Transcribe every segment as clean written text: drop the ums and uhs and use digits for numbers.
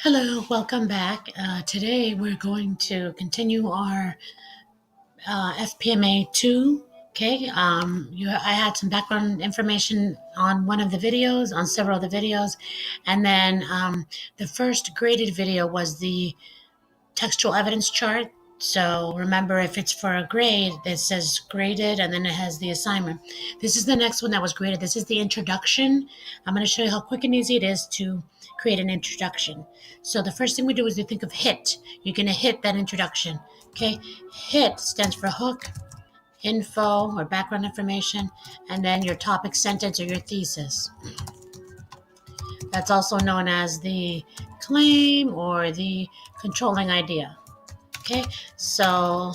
Hello, welcome back. Today we're going to continue our FPMA 2. Okay, I had some background information on one of the videos, on several of the videos, and then the first graded video was the textual evidence chart. So remember, if it's for a grade, it says graded and then it has the assignment. This is the next one that was graded. This is the introduction. I'm going to show you how quick and easy it is to create an introduction. So the first thing we do is we think of HIT. You're going to hit that introduction. Okay, HIT stands for hook, info or background information, and then your topic sentence or your thesis. That's also known as the claim or the controlling idea. Okay, so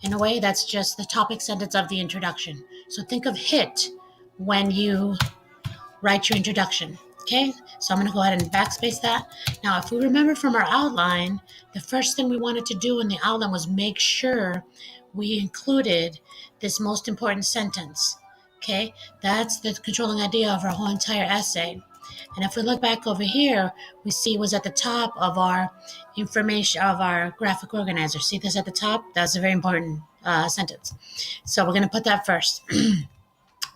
in a way, that's just the topic sentence of the introduction. So think of HIT when you write your introduction. Okay, so I'm going to go ahead and backspace that. Now, if we remember from our outline, the first thing we wanted to do in the outline was make sure we included this most important sentence. Okay, that's the controlling idea of our whole entire essay. And if we look back over here, we see it was at the top of our information of our graphic organizer. See this at the top? That's a very important sentence. So we're going to put that first.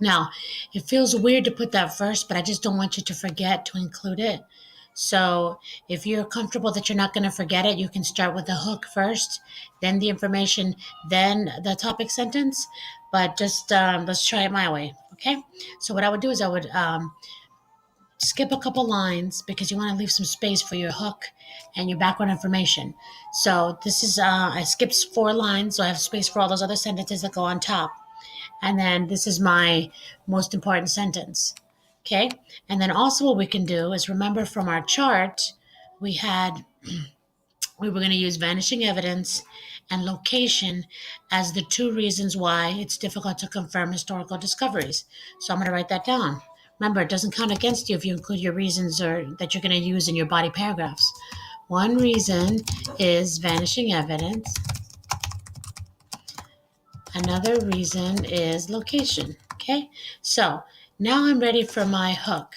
Now, it feels weird to put that first, but I just don't want you to forget to include it. So if you're comfortable that you're not going to forget it, you can start with the hook first, then the information, then the topic sentence. But just let's try it my way, okay? So what I would do is I would skip a couple lines because you want to leave some space for your hook and your background information. So this is, I skipped 4 lines, so I have space for all those other sentences that go on top. And then this is my most important sentence. Okay. And then also what we can do is remember from our chart, we were going to use vanishing evidence and location as the 2 reasons why it's difficult to confirm historical discoveries. So I'm going to write that down. Remember, it doesn't count against you if you include your reasons or that you're going to use in your body paragraphs. One reason is vanishing evidence. Another reason is location. Okay, so now I'm ready for my hook.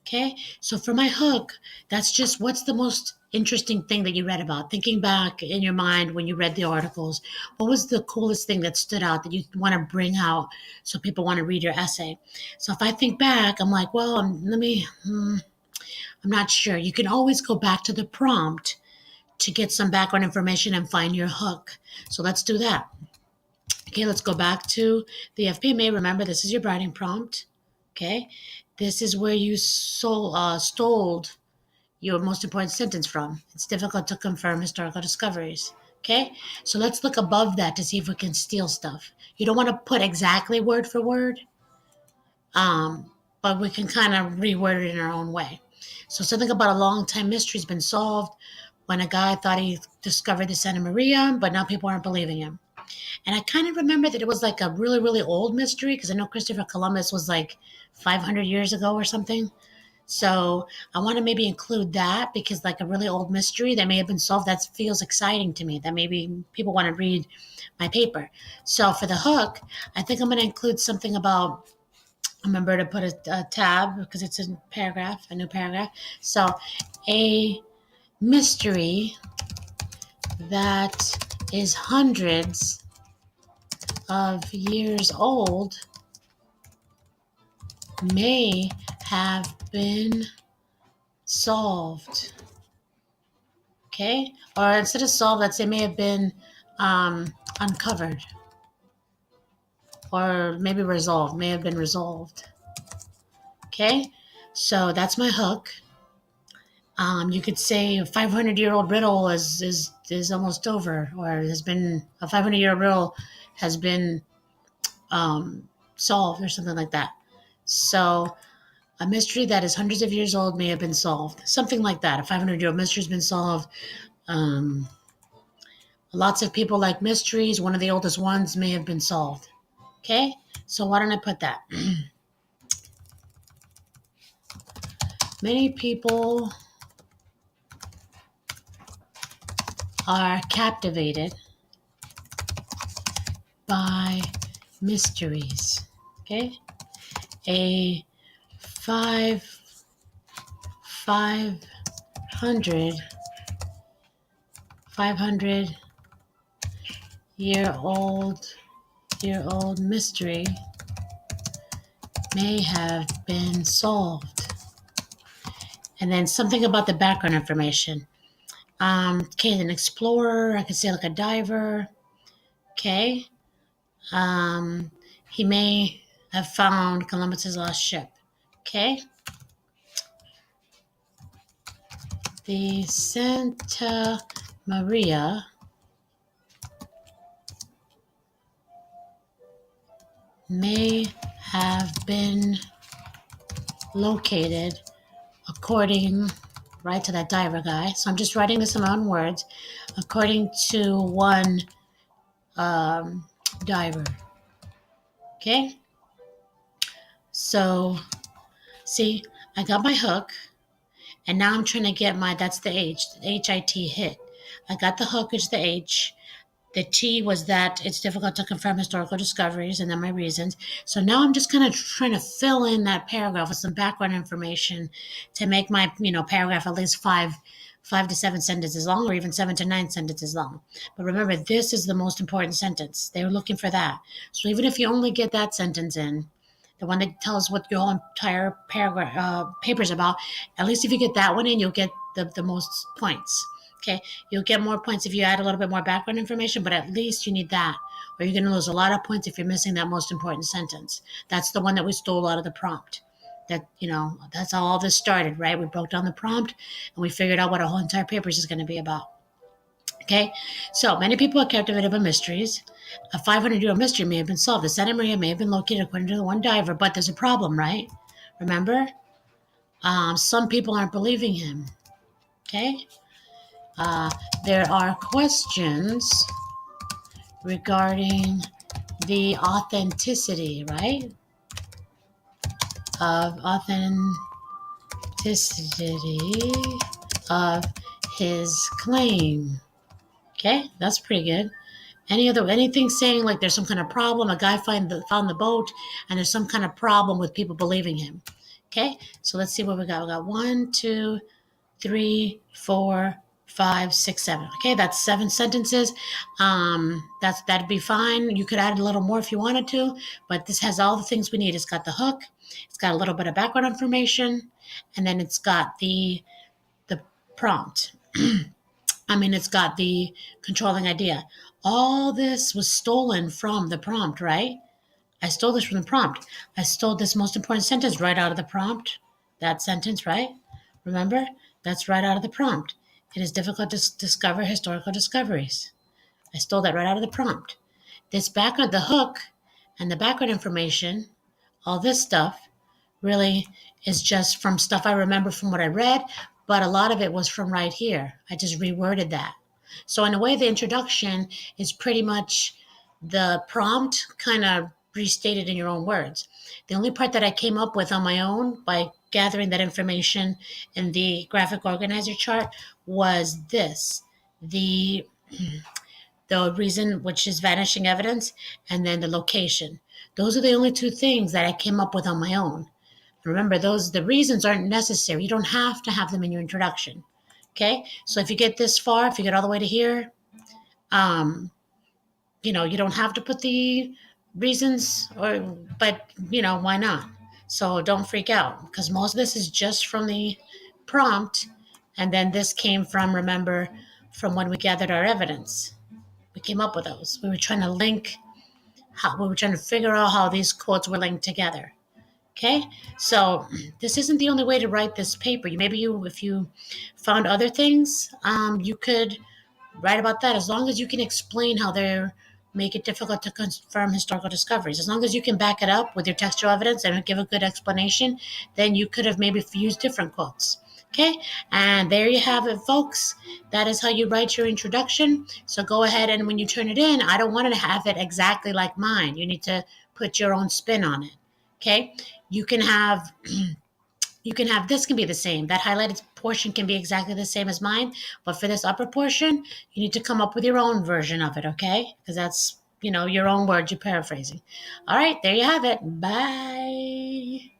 Okay, so for my hook, that's just what's the most interesting thing that you read about? Thinking back in your mind when you read the articles, what was the coolest thing that stood out that you want to bring out so people want to read your essay? So if I think back, I'm like, well, I'm not sure. You can always go back to the prompt to get some background information and find your hook. So let's do that. Okay, let's go back to the FPMA. Remember, this is your writing prompt. Okay, this is where you stole your most important sentence from. It's difficult to confirm historical discoveries. Okay, so let's look above that to see if we can steal stuff. You don't want to put exactly word for word, but we can kind of reword it in our own way. So something about a long time mystery has been solved when a guy thought he discovered the Santa Maria, but now people aren't believing him. And I kind of remember that it was like a really, really old mystery because I know Christopher Columbus was like 500 years ago or something. So I want to maybe include that because like a really old mystery that may have been solved, that feels exciting to me, that maybe people want to read my paper. So for the hook, I think I'm going to include something about, remember to put a tab because it's a paragraph, a new paragraph. So a mystery that is hundreds of years old may have been solved. Okay? Or instead of solved, let's say may have been uncovered. Or maybe resolved, may have been resolved. Okay? So that's my hook. You could say a 500-year-old riddle is almost over, or has been a 500-year-old riddle has been solved, or something like that. So a mystery that is hundreds of years old may have been solved. Something like that. A 500-year-old mystery has been solved. Lots of people like mysteries. One of the oldest ones may have been solved. Okay? So why don't I put that? Many people are captivated by mysteries. Okay? A 500 500-year-old mystery may have been solved. And then something about the background information. Okay, an explorer, I could say like a diver. Okay. He may have found Columbus's lost ship. Okay. The Santa Maria may have been located according, right, to that diver guy. So I'm just writing this in my own words, according to one diver. Okay. So, see, I got my hook, and now I'm trying to get that's the H, H-I-T, hit. I got the hook, which is the H. The T was that it's difficult to confirm historical discoveries, and then my reasons. So now I'm just kind of trying to fill in that paragraph with some background information to make my, paragraph at least five to 7 sentences long, or even 7 to 9 sentences long. But remember, this is the most important sentence. They were looking for that. So even if you only get that sentence in, the one that tells what your whole entire paragraph paper is about, at least if you get that one in, you'll get the most points. Okay, you'll get more points if you add a little bit more background information, but at least you need that, or you're going to lose a lot of points if you're missing that most important sentence. That's the one that we stole out of the prompt. That's how all this started, right? We broke down the prompt and we figured out what our whole entire paper is going to be about. Okay, so many people are captivated by mysteries. A 500-year-old mystery may have been solved. The Santa Maria may have been located according to the one diver, but there's a problem, right? Remember? Some people aren't believing him. Okay? There are questions regarding the authenticity, right? Authenticity of his claim. Okay, that's pretty good. Anything saying like there's some kind of problem, a guy found the boat, and there's some kind of problem with people believing him. Okay, so let's see what we got. We got 1, 2, 3, 4, 5, 6, 7. Okay, that's 7 sentences. That'd be fine. You could add a little more if you wanted to, but this has all the things we need. It's got the hook, it's got a little bit of background information, and then it's got the prompt. It's got the controlling idea. All this was stolen from the prompt, right? I stole this from the prompt. I stole this most important sentence right out of the prompt. That sentence, right? Remember? That's right out of the prompt. It is difficult to discover historical discoveries. I stole that right out of the prompt. This background, the hook, and the background information, all this stuff, really is just from stuff I remember from what I read, but a lot of it was from right here. I just reworded that. So in a way, the introduction is pretty much the prompt kind of restated in your own words. The only part that I came up with on my own by gathering that information in the graphic organizer chart was this: the reason, which is vanishing evidence, and then the location. Those are the only 2 things that I came up with on my own. Remember, the reasons aren't necessary. You don't have to have them in your introduction. Okay, so if you get this far, if you get all the way to here, you don't have to put the reasons, but why not? So don't freak out, because most of this is just from the prompt, and then this came from, remember, from when we gathered our evidence. We came up with those. We were trying to figure out how these quotes were linked together. Okay, so this isn't the only way to write this paper. If you found other things, you could write about that, as long as you can explain how they make it difficult to confirm historical discoveries. As long as you can back it up with your textual evidence and give a good explanation, then you could have maybe used different quotes. Okay, and there you have it, folks. That is how you write your introduction. So go ahead, and when you turn it in, I don't want to have it exactly like mine. You need to put your own spin on it. Okay, you can have this can be the same. That highlighted portion can be exactly the same as mine, but for this upper portion, you need to come up with your own version of it, okay? Because that's, your own words you're paraphrasing. All right, there you have it. Bye.